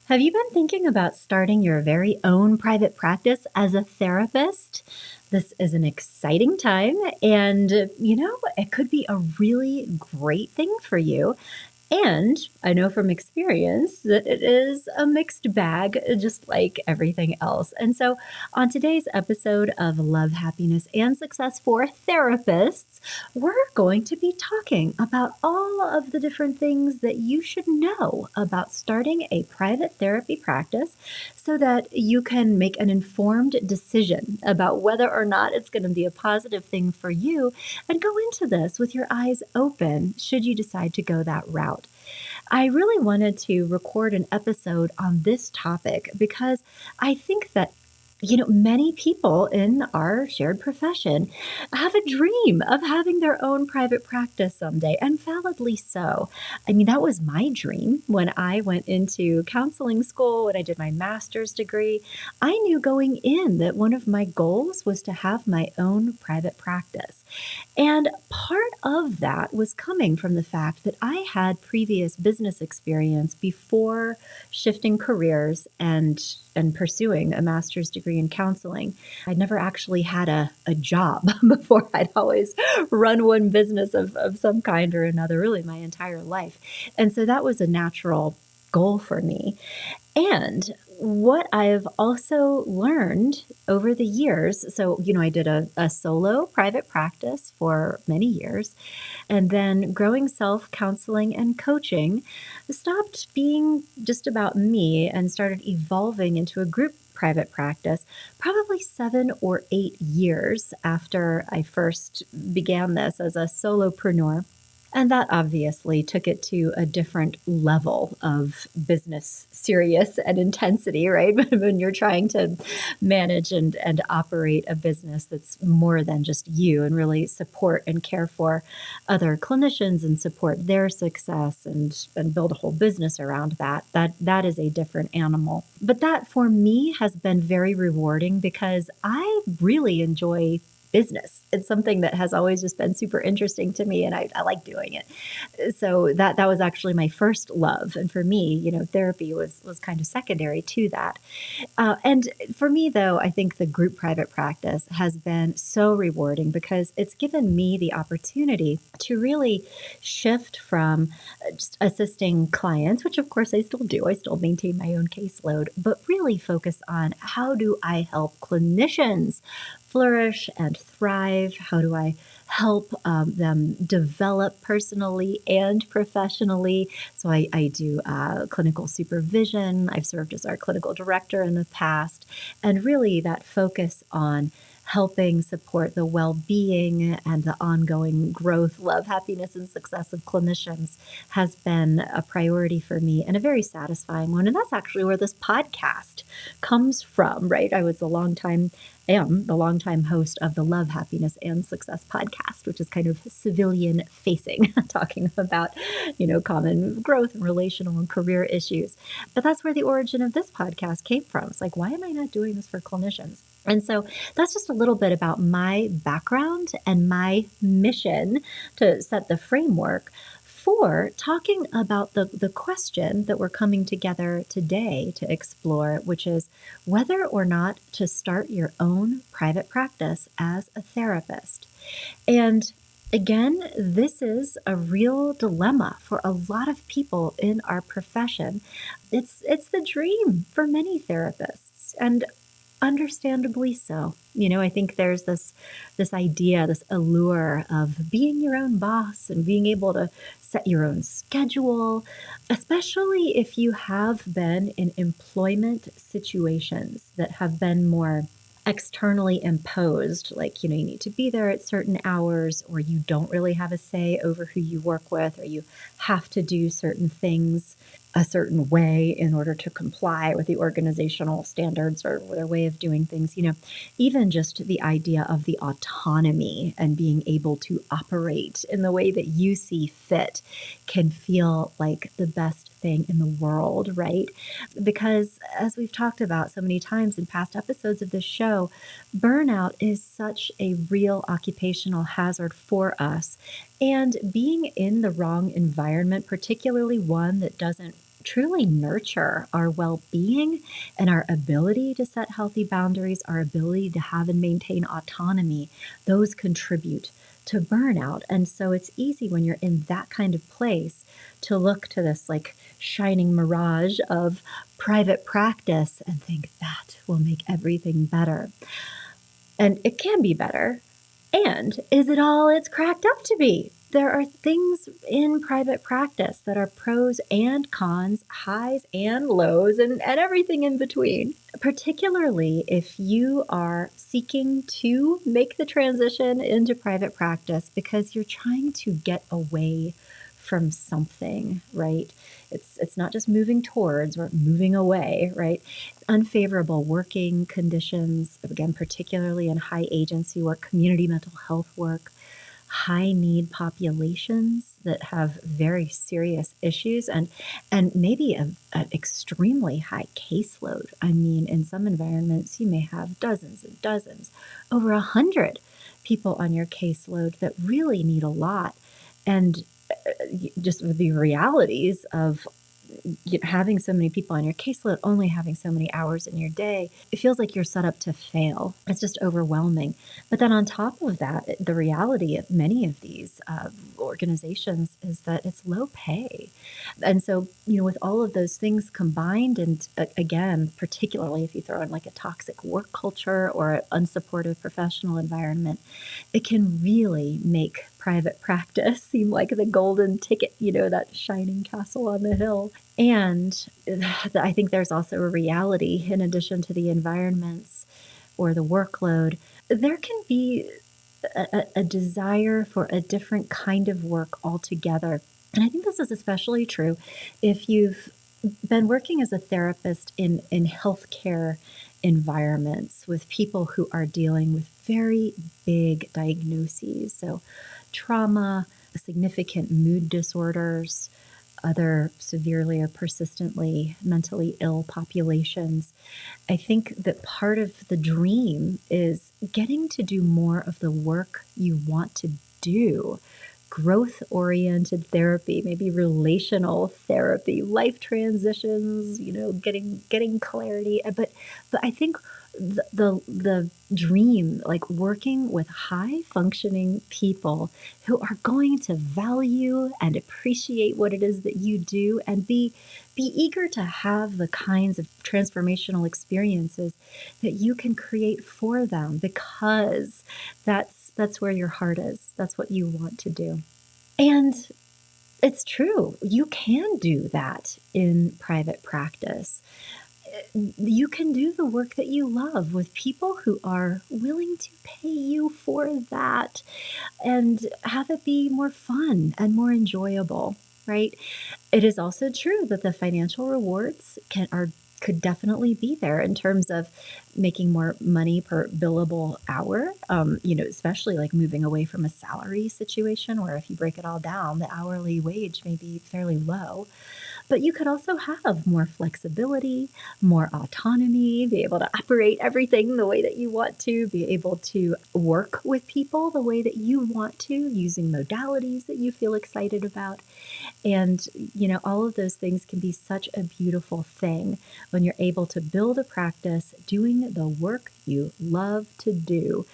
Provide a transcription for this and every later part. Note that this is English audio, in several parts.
Have you been thinking about starting your very own private practice as a therapist? This is an exciting time, and it could be a really great thing for you. And I know from experience that it is a mixed bag, just like everything else. And so, on today's episode of Love, Happiness, and Success for Therapists, we're going to be talking about all of the different things that you should know about starting a private therapy practice so that you can make an informed decision about whether or not it's going to be a positive thing for you and go into this with your eyes open should you decide to go that route. I really wanted to record an episode on this topic because I think that many people in our shared profession have a dream of having their own private practice someday, and validly so. I mean, that was my dream when I went into counseling school, when I did my master's degree. I knew going in that one of my goals was to have my own private practice. And part of that was coming from the fact that I had previous business experience before shifting careers and pursuing a master's degree in counseling. I'd never actually had a job before. I'd always run one business of some kind or another, really my entire life. And so that was a natural goal for me. And what I've also learned over the years, so, I did a solo private practice for many years, and then growing self counseling and coaching stopped being just about me and started evolving into a group private practice probably 7 or 8 years after I first began this as a solopreneur. And that obviously took it to a different level of business serious and intensity, right? When you're trying to manage and operate a business that's more than just you and really support and care for other clinicians and support their success and build a whole business around that. That is a different animal. But that for me has been very rewarding because I really enjoy business. It's something that has always just been super interesting to me, and I like doing it. So that was actually my first love. And for me, therapy was kind of secondary to that. And for me, though, I think the group private practice has been so rewarding because it's given me the opportunity to really shift from just assisting clients, which of course I still do. I still maintain my own caseload, but really focus on how do I help clinicians flourish and thrive? How do I help them develop personally and professionally? So I do clinical supervision. I've served as our clinical director in the past, and really that focus on helping support the well-being and the ongoing growth, love, happiness, and success of clinicians has been a priority for me and a very satisfying one. And that's actually where this podcast comes from, right? I am the longtime host of the Love, Happiness, and Success podcast, which is kind of civilian facing, talking about, common growth and relational and career issues. But that's where the origin of this podcast came from. It's like, why am I not doing this for clinicians? And so that's just a little bit about my background and my mission to set the framework for talking about the question that we're coming together today to explore, which is whether or not to start your own private practice as a therapist. And again, this is a real dilemma for a lot of people in our profession. It's the dream for many therapists, and understandably so. I think there's this idea, this allure of being your own boss and being able to set your own schedule, especially if you have been in employment situations that have been more externally imposed, like, you need to be there at certain hours, or you don't really have a say over who you work with, or you have to do certain things a certain way in order to comply with the organizational standards or their way of doing things. Even just the idea of the autonomy and being able to operate in the way that you see fit can feel like the best thing in the world, right? Because as we've talked about so many times in past episodes of this show, burnout is such a real occupational hazard for us. And being in the wrong environment, particularly one that doesn't truly nurture our well being and our ability to set healthy boundaries, our ability to have and maintain autonomy, those contribute to burnout. And so it's easy when you're in that kind of place to look to this like shining mirage of private practice and think that will make everything better. And it can be better. And is it all it's cracked up to be? There are things in private practice that are pros and cons, highs and lows, and everything in between. Particularly if you are seeking to make the transition into private practice because you're trying to get away from something, right? It's not just moving towards or moving away, right? Unfavorable working conditions, again, particularly in high agency work, community mental health work, high need populations that have very serious issues and maybe an extremely high caseload. I mean, in some environments, you may have dozens and dozens, over 100 people on your caseload that really need a lot. And just the realities of having so many people on your caseload, only having so many hours in your day, it feels like you're set up to fail. It's just overwhelming. But then on top of that, the reality of many of these organizations is that it's low pay. And so, with all of those things combined, and again, particularly if you throw in like a toxic work culture or an unsupportive professional environment, it can really make private practice seem like the golden ticket, that shining castle on the hill. And I think there's also a reality, in addition to the environments or the workload, there can be a desire for a different kind of work altogether. And I think this is especially true if you've been working as a therapist in healthcare environments with people who are dealing with very big diagnoses. So, trauma, significant mood disorders, other severely or persistently mentally ill populations. I think that part of the dream is getting to do more of the work you want to do. Growth oriented therapy, maybe relational therapy, life transitions, getting clarity. But I think the dream, like working with high functioning people who are going to value and appreciate what it is that you do and be eager to have the kinds of transformational experiences that you can create for them, because that's where your heart is. That's what you want to do. And it's true. You can do that in private practice. You can do the work that you love with people who are willing to pay you for that and have it be more fun and more enjoyable, right? It is also true that the financial rewards could definitely be there in terms of making more money per billable hour. Especially like moving away from a salary situation where if you break it all down, the hourly wage may be fairly low. But you could also have more flexibility, more autonomy, be able to operate everything the way that you want to, be able to work with people the way that you want to, using modalities that you feel excited about. And, all of those things can be such a beautiful thing when you're able to build a practice doing the work you love to do,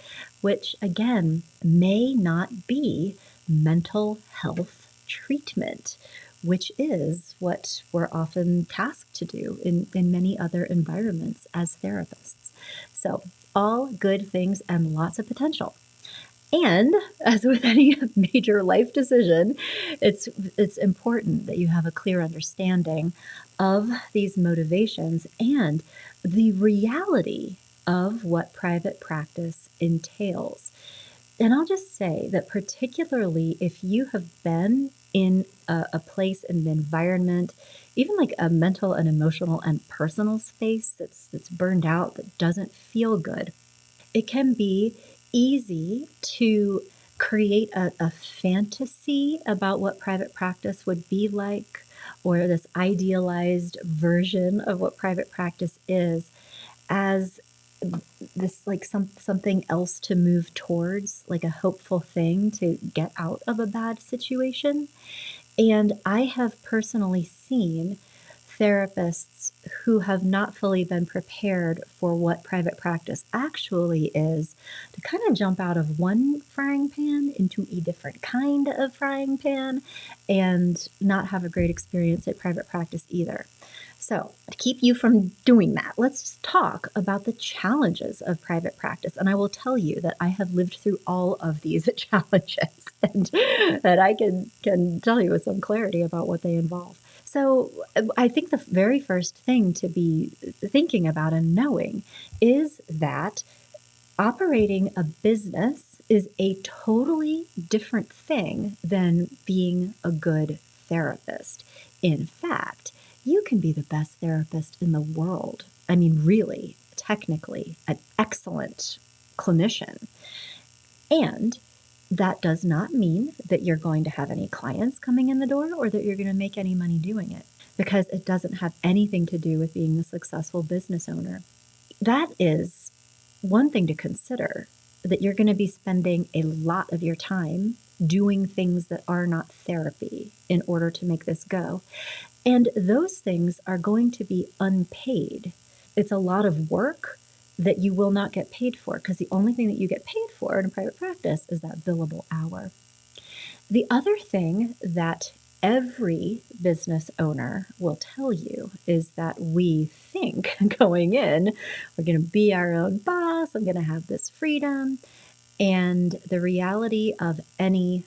which again may not be mental health treatment, which is what we're often tasked to do in many other environments as therapists. So, all good things and lots of potential. And as with any major life decision, it's important that you have a clear understanding of these motivations and the reality of what private practice entails. And I'll just say that particularly if you have been in a place, an environment, even like a mental and emotional and personal space that's burned out, that doesn't feel good, it can be easy to create a fantasy about what private practice would be like, or this idealized version of what private practice is, as this like something else to move towards, like a hopeful thing to get out of a bad situation. And I have personally seen therapists who have not fully been prepared for what private practice actually is to kind of jump out of one frying pan into a different kind of frying pan and not have a great experience at private practice either. So, to keep you from doing that, let's talk about the challenges of private practice. And I will tell you that I have lived through all of these challenges and that I can tell you with some clarity about what they involve. So, I think the very first thing to be thinking about and knowing is that operating a business is a totally different thing than being a good therapist. In fact, you can be the best therapist in the world. I mean, really, technically, an excellent clinician. And that does not mean that you're going to have any clients coming in the door or that you're going to make any money doing it, because it doesn't have anything to do with being a successful business owner. That is one thing to consider, that you're going to be spending a lot of your time doing things that are not therapy in order to make this go. And those things are going to be unpaid. It's a lot of work that you will not get paid for, because the only thing that you get paid for in a private practice is that billable hour. The other thing that every business owner will tell you is that we think going in, we're going to be our own boss, I'm going to have this freedom. And the reality of any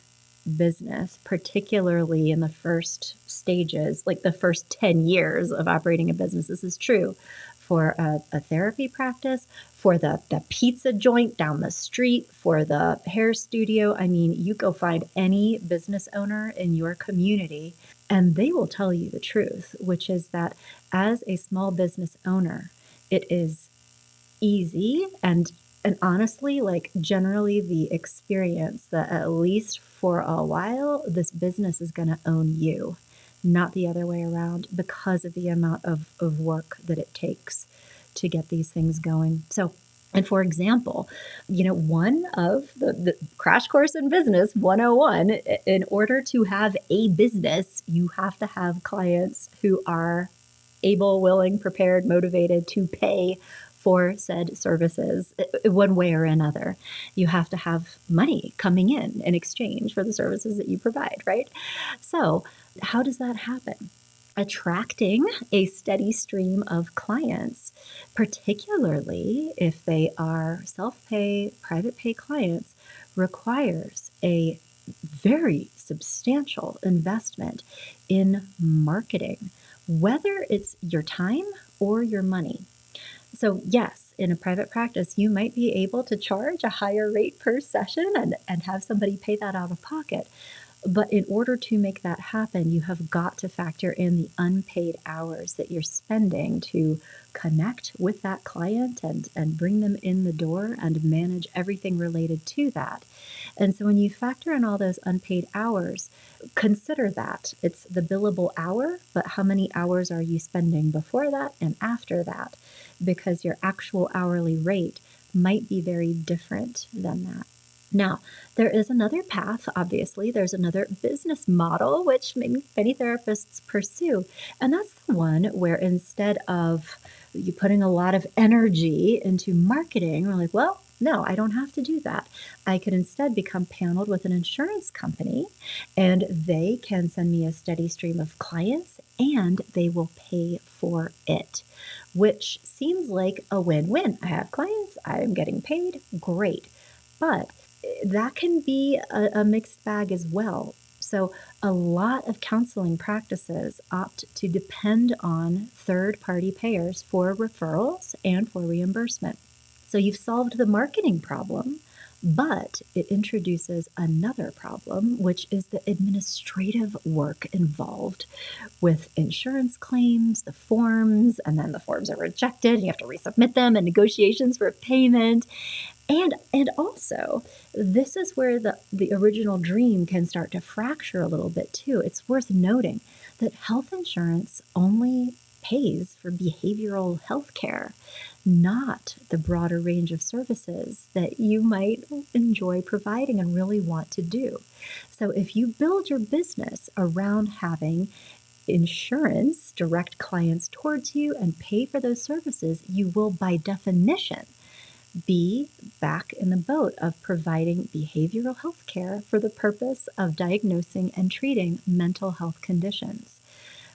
business, particularly in the first stages, like the first 10 years of operating a business, this is true for a therapy practice, for the pizza joint down the street, for the hair studio. I mean, you go find any business owner in your community and they will tell you the truth, which is that as a small business owner, it is easy and honestly, like generally the experience that at least for a while, this business is going to own you, not the other way around, because of the amount of work that it takes to get these things going. So, and for example, one of the Crash Course in Business 101, in order to have a business, you have to have clients who are able, willing, prepared, motivated to pay for said services one way or another. You have to have money coming in exchange for the services that you provide, right? So, how does that happen? Attracting a steady stream of clients, particularly if they are self-pay, private pay clients, requires a very substantial investment in marketing, whether it's your time or your money. So yes, in a private practice, you might be able to charge a higher rate per session and have somebody pay that out of pocket. But in order to make that happen, you have got to factor in the unpaid hours that you're spending to connect with that client and bring them in the door and manage everything related to that. And so when you factor in all those unpaid hours, consider that it's the billable hour, but how many hours are you spending before that and after that? Because your actual hourly rate might be very different than that. Now, there is another path, obviously. There's another business model, which many therapists pursue. And that's the one where instead of you putting a lot of energy into marketing, we're like, well, no, I don't have to do that. I could instead become paneled with an insurance company, and they can send me a steady stream of clients, and they will pay for it, which seems like a win-win. I have clients, I'm getting paid, great. But that can be a mixed bag as well. So a lot of counseling practices opt to depend on third-party payers for referrals and for reimbursement. So you've solved the marketing problem, but it introduces another problem, which is the administrative work involved with insurance claims, the forms, and then the forms are rejected, and you have to resubmit them, and negotiations for payment. And also, this is where the original dream can start to fracture a little bit too. It's worth noting that health insurance only pays for behavioral health care, not the broader range of services that you might enjoy providing and really want to do. So if you build your business around having insurance direct clients towards you and pay for those services, you will by definition be back in the boat of providing behavioral health care for the purpose of diagnosing and treating mental health conditions,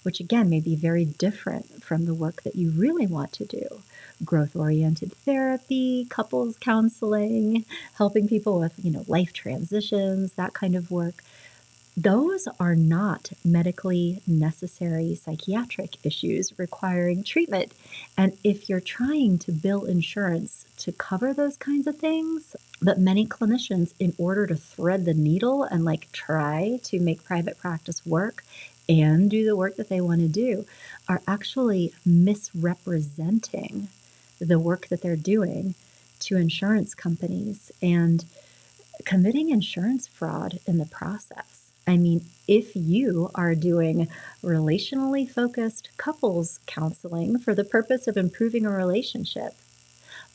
which again may be very different from the work that you really want to do. Growth-oriented therapy, couples counseling, helping people with, life transitions, that kind of work. Those are not medically necessary psychiatric issues requiring treatment. And if you're trying to bill insurance to cover those kinds of things, but many clinicians, in order to thread the needle and try to make private practice work and do the work that they want to do, are actually misrepresenting the work that they're doing to insurance companies and committing insurance fraud in the process. I mean, if you are doing relationally focused couples counseling for the purpose of improving a relationship,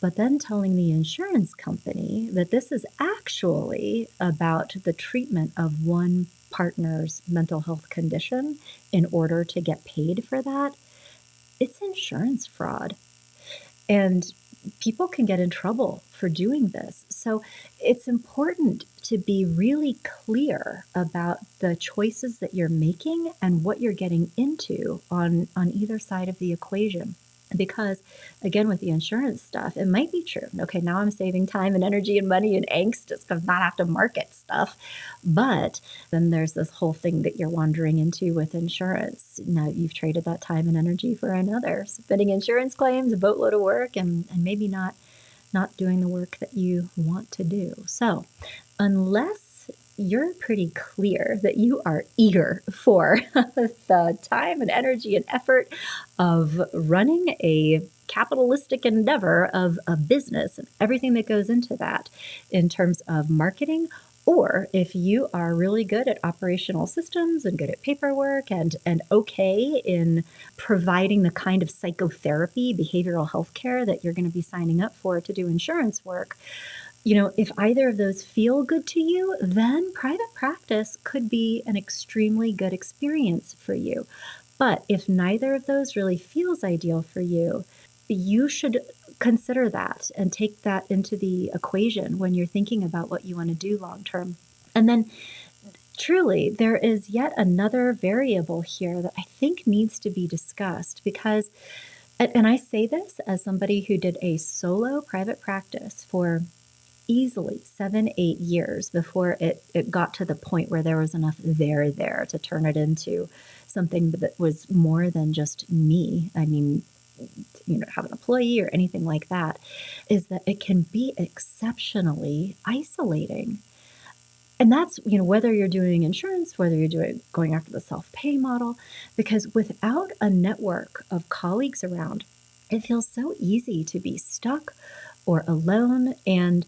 but then telling the insurance company that this is actually about the treatment of one partner's mental health condition in order to get paid for that, it's insurance fraud. And people can get in trouble for doing this. So it's important to be really clear about the choices that you're making and what you're getting into on either side of the equation. Because again, with the insurance stuff, it might be true. Okay, now I'm saving time and energy and money and angst just because not have to market stuff. But then there's this whole thing that you're wandering into with insurance. Now you've traded that time and energy for another, submitting insurance claims, a boatload of work, and maybe not doing the work that you want to do. So unless you're pretty clear that you are eager for the time and energy and effort of running a capitalistic endeavor of a business and everything that goes into that in terms of marketing, or if you are really good at operational systems and good at paperwork and okay in providing the kind of psychotherapy, behavioral health care that you're going to be signing up for to do insurance work, if either of those feel good to you, then private practice could be an extremely good experience for you. But if neither of those really feels ideal for you, you should consider that and take that into the equation when you're thinking about what you want to do long term. And then truly, there is yet another variable here that I think needs to be discussed because, and I say this as somebody who did a solo private practice for easily 7, 8 years before it got to the point where there was enough there to turn it into something that was more than just me. I mean, have an employee or anything like that, is that it can be exceptionally isolating. And that's, whether you're doing insurance, whether you're going after the self-pay model, because without a network of colleagues around, it feels so easy to be stuck or alone. And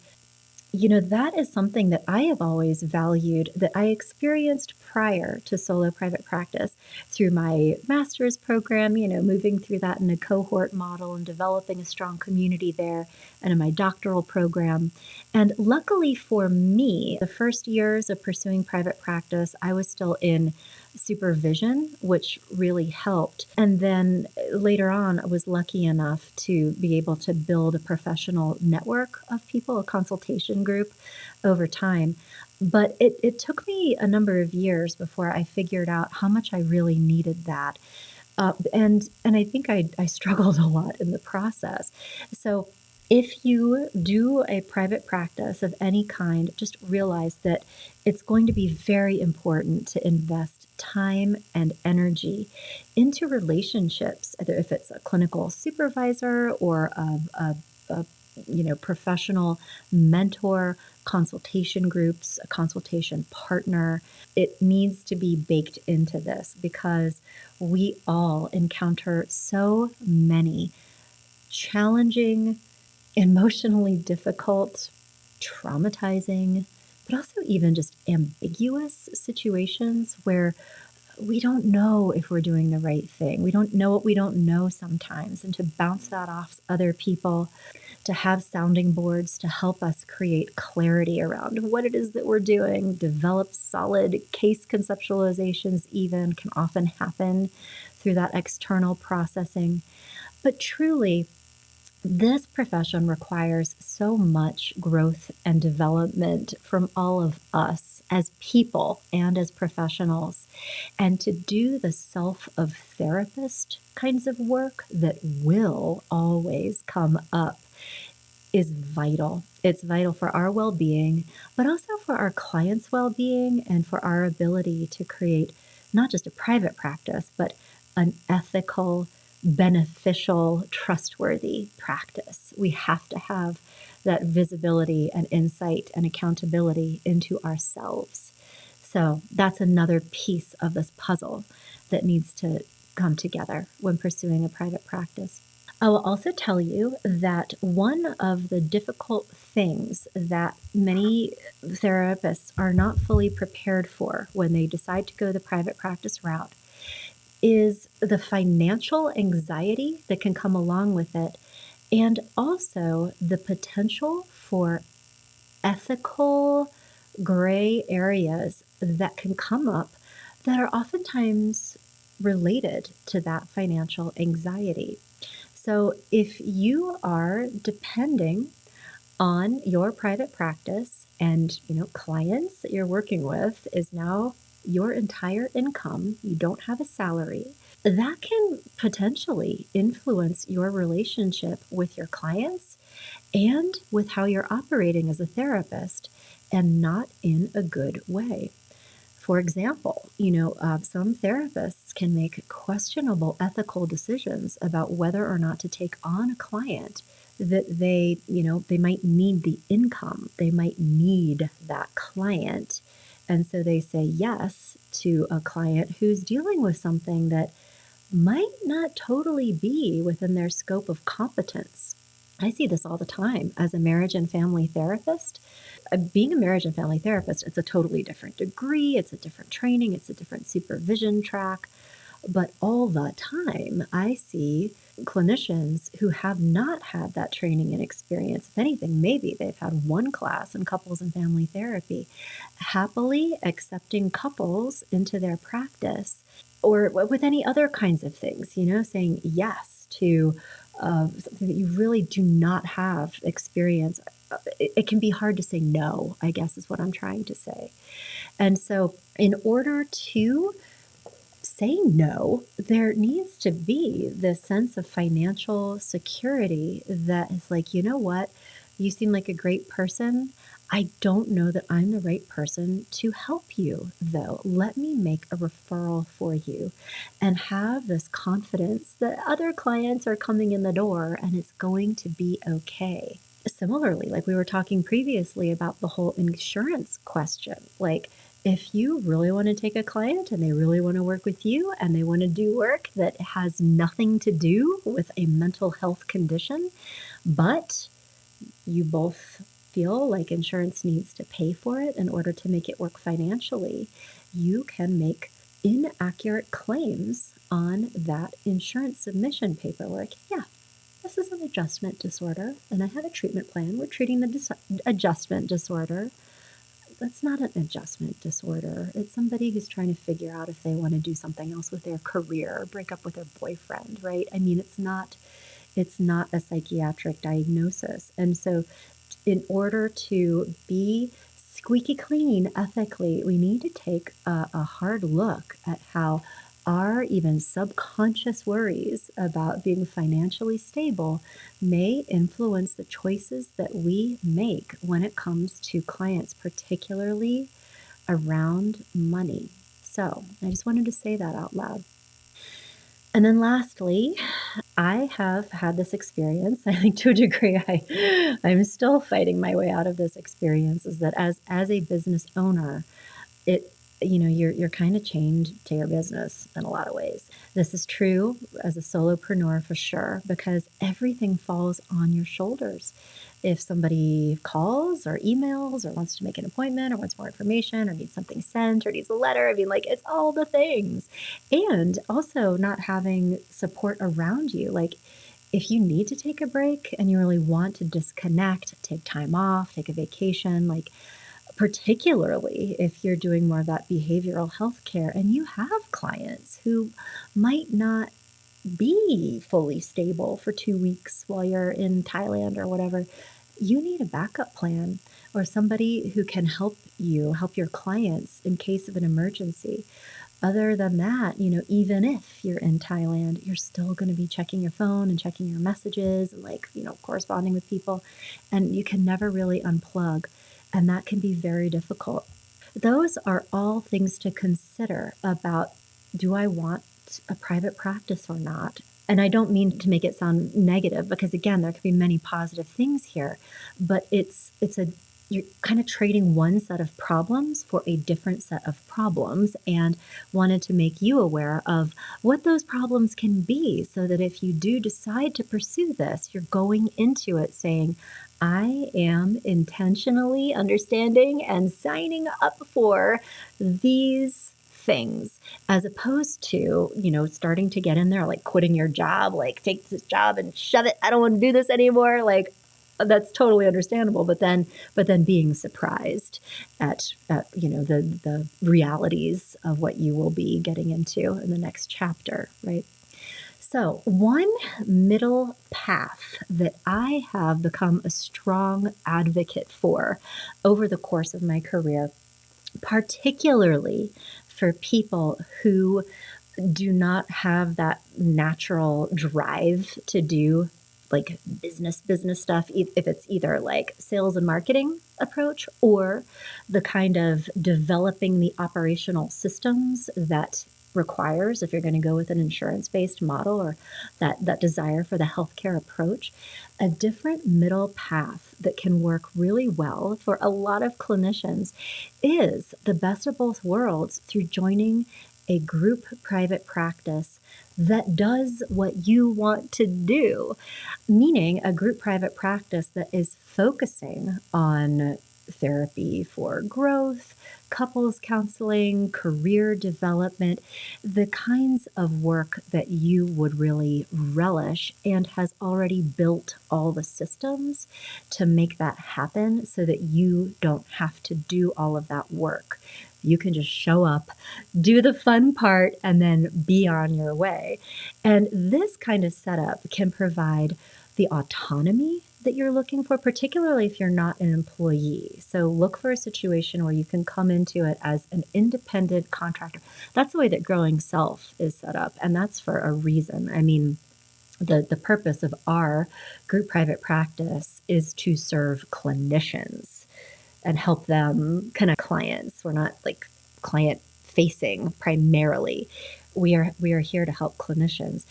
that is something that I have always valued, that I experienced prior to solo private practice through my master's program, moving through that in a cohort model and developing a strong community there, and in my doctoral program. And luckily for me, the first years of pursuing private practice, I was still in supervision, which really helped. And then later on, I was lucky enough to be able to build a professional network of people, a consultation group over time. But it took me a number of years before I figured out how much I really needed that. And I think I struggled a lot in the process. So if you do a private practice of any kind, just realize that it's going to be very important to invest time and energy into relationships, either if it's a clinical supervisor or a professional mentor, consultation groups, a consultation partner. It needs to be baked into this because we all encounter so many challenging, emotionally difficult, traumatizing, but also even just ambiguous situations where we don't know if we're doing the right thing. We don't know what we don't know sometimes. And to bounce that off other people, to have sounding boards to help us create clarity around what it is that we're doing, develop solid case conceptualizations, even can often happen through that external processing. But truly, this profession requires so much growth and development from all of us as people and as professionals. And to do the self of therapist kinds of work that will always come up is vital. It's vital for our well being, but also for our clients' well being and for our ability to create not just a private practice, but an ethical, beneficial, trustworthy practice. We have to have that visibility and insight and accountability into ourselves. So that's another piece of this puzzle that needs to come together when pursuing a private practice. I will also tell you that one of the difficult things that many therapists are not fully prepared for when they decide to go the private practice route is the financial anxiety that can come along with it, and also the potential for ethical gray areas that can come up that are oftentimes related to that financial anxiety. So if you are depending on your private practice and, clients that you're working with is now your entire income, you don't have a salary, that can potentially influence your relationship with your clients and with how you're operating as a therapist, and not in a good way. For example, some therapists can make questionable ethical decisions about whether or not to take on a client that they might need the income, they might need that client. And so they say yes to a client who's dealing with something that might not totally be within their scope of competence. I see this all the time as a marriage and family therapist. Being a marriage and family therapist, it's a totally different degree, it's a different training, it's a different supervision track. But all the time, I see clinicians who have not had that training and experience. If anything, maybe they've had one class in couples and family therapy, happily accepting couples into their practice, or with any other kinds of things, saying yes to something that you really do not have experience. It can be hard to say no, I guess is what I'm trying to say. And so, in order to say no, there needs to be this sense of financial security that is like, you know what? You seem like a great person. I don't know that I'm the right person to help you, though. Let me make a referral for you and have this confidence that other clients are coming in the door and it's going to be okay. Similarly, like we were talking previously about the whole insurance question, like if you really want to take a client and they really want to work with you and they want to do work that has nothing to do with a mental health condition, but you both feel like insurance needs to pay for it in order to make it work financially, you can make inaccurate claims on that insurance submission paperwork. Yeah, this is an adjustment disorder, and I have a treatment plan. We're treating the adjustment disorder. That's not an adjustment disorder. It's somebody who's trying to figure out if they want to do something else with their career or break up with their boyfriend, right? I mean, it's not a psychiatric diagnosis. And so in order to be squeaky clean ethically, we need to take a hard look at how our even subconscious worries about being financially stable may influence the choices that we make when it comes to clients, particularly around money. So I just wanted to say that out loud. And then lastly, I have had this experience. I think to a degree, I'm still fighting my way out of this experience, is that as a business owner, it you're kind of chained to your business in a lot of ways. This is true as a solopreneur for sure, because everything falls on your shoulders. If somebody calls or emails or wants to make an appointment or wants more information or needs something sent or needs a letter, I mean, like, it's all the things. And also not having support around you. Like, if you need to take a break and you really want to disconnect, take time off, take a vacation, like, particularly if you're doing more of that behavioral health care and you have clients who might not be fully stable for 2 weeks while you're in Thailand or whatever, you need a backup plan or somebody who can help you help your clients in case of an emergency. Other than that, even if you're in Thailand, you're still going to be checking your phone and checking your messages and, like, corresponding with people, and you can never really unplug. And that can be very difficult. Those are all things to consider about, do I want a private practice or not? And I don't mean to make it sound negative, because again, there could be many positive things here, but you're kind of trading one set of problems for a different set of problems, and wanted to make you aware of what those problems can be, so that if you do decide to pursue this, you're going into it saying, I am intentionally understanding and signing up for these things, as opposed to, starting to get in there, like quitting your job, like, take this job and shove it. I don't want to do this anymore. Like, that's totally understandable. But then being surprised at the realities of what you will be getting into in the next chapter, right? So, one middle path that I have become a strong advocate for over the course of my career, particularly for people who do not have that natural drive to do, like, business stuff, if it's either like sales and marketing approach or the kind of developing the operational systems that requires, if you're going to go with an insurance-based model, or that desire for the healthcare approach. A different middle path that can work really well for a lot of clinicians is the best of both worlds through joining a group private practice that does what you want to do, meaning a group private practice that is focusing on therapy for growth, couples counseling, career development, the kinds of work that you would really relish, and has already built all the systems to make that happen, so that you don't have to do all of that work. You can just show up, do the fun part, and then be on your way. And this kind of setup can provide the autonomy that you're looking for, particularly if you're not an employee. So look for a situation where you can come into it as an independent contractor. That's the way that Growing Self is set up, and that's for a reason. I mean, the purpose of our group private practice is to serve clinicians and help them connect clients. We're not like client facing primarily. We are here to help clinicians.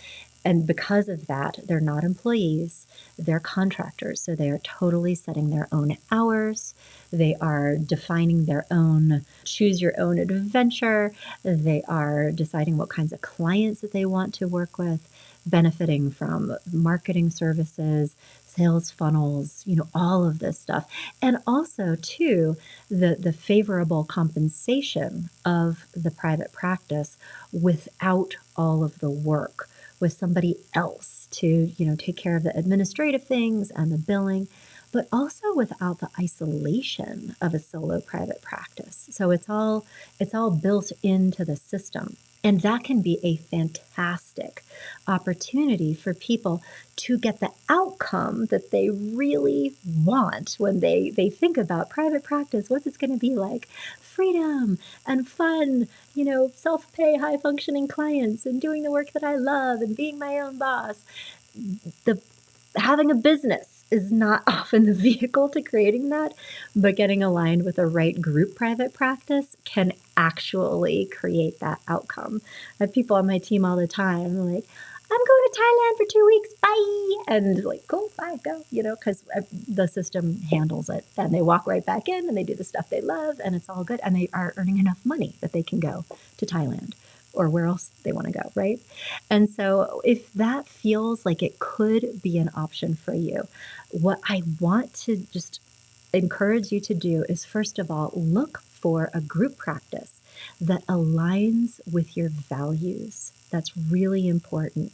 And because of that, they're not employees, they're contractors. So they are totally setting their own hours. They are defining their own choose your own adventure. They are deciding what kinds of clients that they want to work with, benefiting from marketing services, sales funnels, all of this stuff. And also, too, the favorable compensation of the private practice without all of the work, with somebody else to, take care of the administrative things and the billing, but also without the isolation of a solo private practice. So it's all built into the system. And that can be a fantastic opportunity for people to get the outcome that they really want when they think about private practice. What's it going to be like? Freedom and fun, self-pay, high-functioning clients, and doing the work that I love, and being my own boss. Having a business is not often the vehicle to creating that, but getting aligned with the right group private practice can actually create that outcome. I have people on my team all the time like, I'm going to Thailand for 2 weeks. Bye. And like, cool, bye, go, because the system handles it. And they walk right back in and they do the stuff they love and it's all good. And they are earning enough money that they can go to Thailand or where else they want to go, right? And so if that feels like it could be an option for you, what I want to just encourage you to do is, first of all, look for a group practice that aligns with your values. That's really important.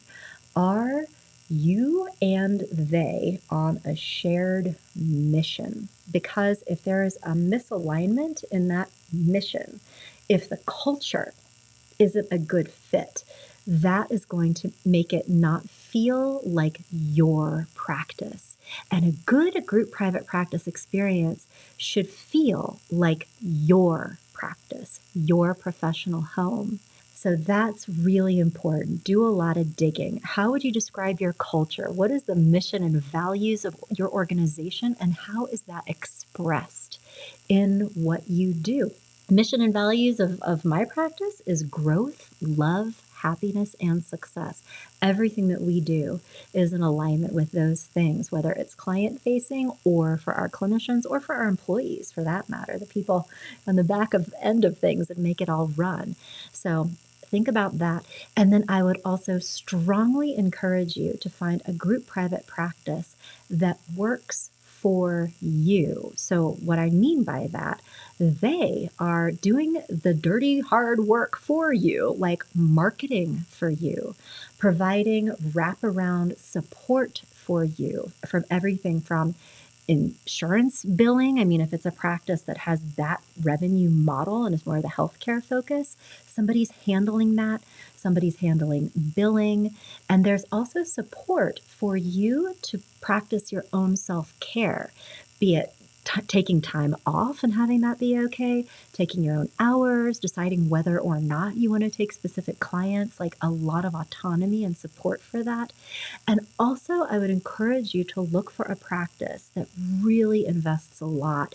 Are you and they on a shared mission? Because if there is a misalignment in that mission, if the culture isn't a good fit, that is going to make it not feel like your practice. And a good group private practice experience should feel like your practice, your professional home. So that's really important. Do a lot of digging. How would you describe your culture? What is the mission and values of your organization, and how is that expressed in what you do? Mission and values of my practice is growth, love, happiness, and success. Everything that we do is in alignment with those things, whether it's client facing or for our clinicians or for our employees, for that matter, the people on the back of end of things that make it all run. So think about that. And then I would also strongly encourage you to find a group private practice that works for you. So what I mean by that, they are doing the dirty, hard work for you, like marketing for you, providing wraparound support for you from everything from insurance billing. I mean, if it's a practice that has that revenue model and is more of the healthcare focus, somebody's handling that, somebody's handling billing. And there's also support for you to practice your own self-care, be it taking time off and having that be okay, taking your own hours, deciding whether or not you want to take specific clients, like a lot of autonomy and support for that. And also, I would encourage you to look for a practice that really invests a lot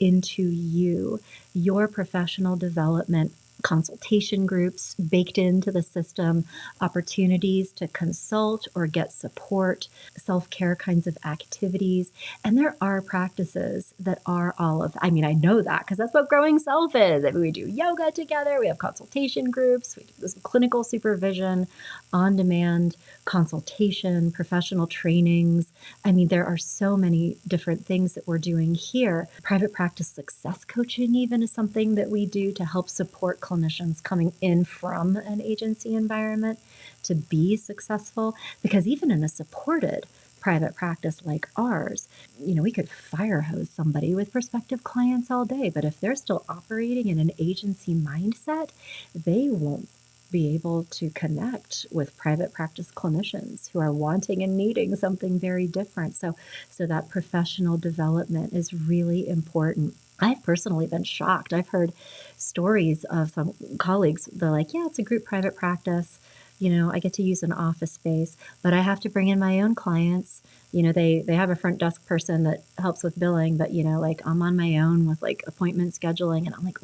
into you, your professional development, consultation groups baked into the system, opportunities to consult or get support, self-care kinds of activities. And there are practices that are all of, I mean, I know that because that's what Growing Self is. I mean, we do yoga together, we have consultation groups, we do this clinical supervision, on-demand consultation, professional trainings. I mean, there are so many different things that we're doing here. Private practice success coaching even is something that we do to help support clinicians coming in from an agency environment to be successful. Because even in a supported private practice like ours, we could fire hose somebody with prospective clients all day, but if they're still operating in an agency mindset, they won't be able to connect with private practice clinicians who are wanting and needing something very different. So that professional development is really important. I've personally been shocked. I've heard stories of some colleagues. They're like, yeah, it's a group private practice. I get to use an office space, but I have to bring in my own clients. They have a front desk person that helps with billing, but like I'm on my own with like appointment scheduling, and I'm like,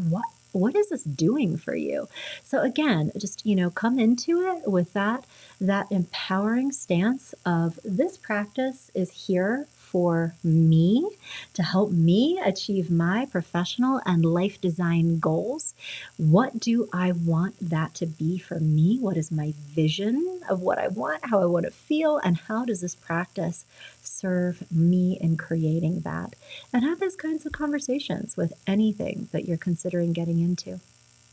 what is this doing for you? So again, just, come into it with that empowering stance of this practice is here for me to help me achieve my professional and life design goals. What do I want that to be for me? What is my vision of what I want, how I want to feel, and how does this practice serve me in creating that? And have those kinds of conversations with anything that you're considering getting into.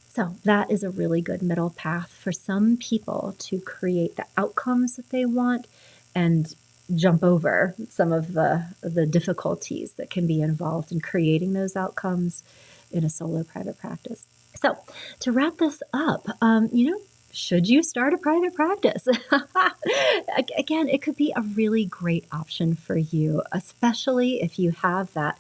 So that is a really good middle path for some people to create the outcomes that they want and jump over some of the difficulties that can be involved in creating those outcomes in a solo private practice. So to wrap this up, should you start a private practice? Again, it could be a really great option for you, especially if you have that,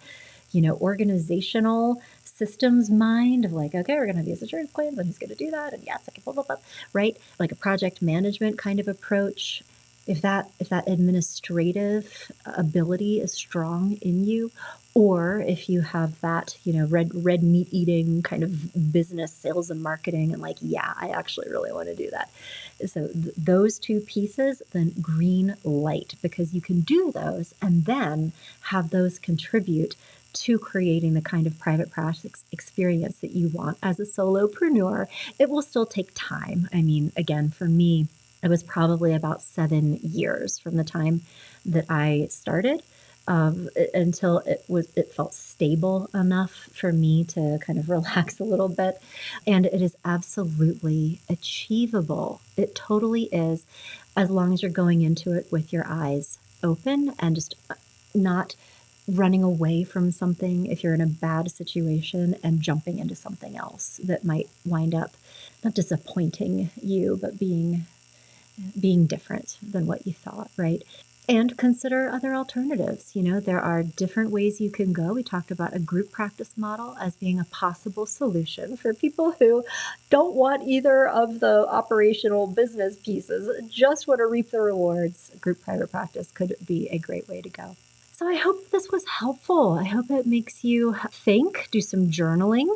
organizational systems mind of like, okay, we're going to have these insurance claims and who's going to do that? And yes, I can blah, blah, blah, right? Like a project management kind of approach. If that administrative ability is strong in you, Or if you have that, red meat eating kind of business, sales and marketing, and like, yeah, I actually really want to do that. So those two pieces, then green light, because you can do those and then have those contribute to creating the kind of private practice experience that you want as a solopreneur. It will still take time. I mean, again, for me, it was probably about 7 years from the time that I started until it felt stable enough for me to kind of relax a little bit. And it is absolutely achievable. It totally is, as long as you're going into it with your eyes open and just not running away from something if you're in a bad situation and jumping into something else that might wind up not disappointing you, but being different than what you thought, right? And consider other alternatives. There are different ways you can go. We talked about a group practice model as being a possible solution for people who don't want either of the operational business pieces, just want to reap the rewards. Group private practice could be a great way to go. So I hope this was helpful. I hope it makes you think, do some journaling.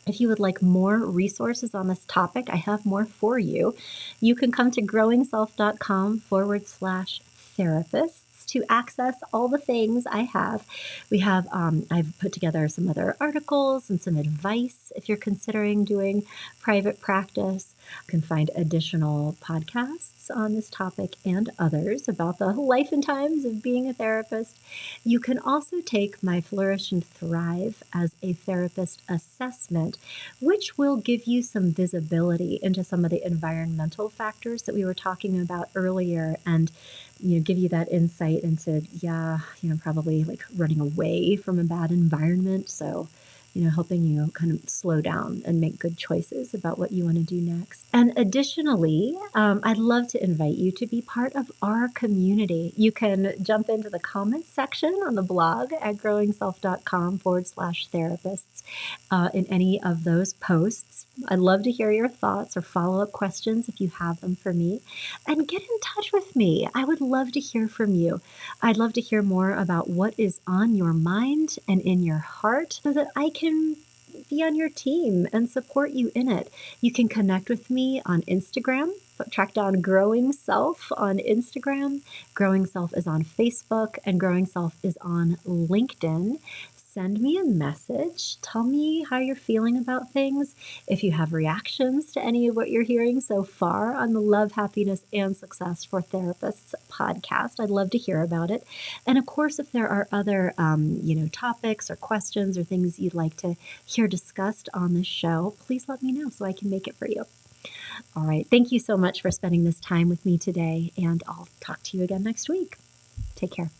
If you would like more resources on this topic, I have more for you. You can come to growingself.com/therapists to access all the things I have. I've put together some other articles and some advice if you're considering doing private practice. You can find additional podcasts on this topic and others about the life and times of being a therapist. You can also take my Flourish and Thrive as a Therapist assessment, which will give you some visibility into some of the environmental factors that we were talking about earlier, and give you that insight into, probably like running away from a bad environment. So helping you kind of slow down and make good choices about what you want to do next. And additionally, I'd love to invite you to be part of our community. You can jump into the comments section on the blog at growingself.com/therapists in any of those posts. I'd love to hear your thoughts or follow-up questions if you have them for me. And get in touch with me. I would love to hear from you. I'd love to hear more about what is on your mind and in your heart so that I can be on your team and support you in it. You can connect with me on Instagram. Track down Growing Self on Instagram. Growing Self is on Facebook, and Growing Self is on LinkedIn. Send me a message. Tell me how you're feeling about things. If you have reactions to any of what you're hearing so far on the Love, Happiness, and Success for Therapists podcast, I'd love to hear about it. And of course, if there are other, topics or questions or things you'd like to hear discussed on the show, please let me know so I can make it for you. All right. Thank you so much for spending this time with me today, and I'll talk to you again next week. Take care.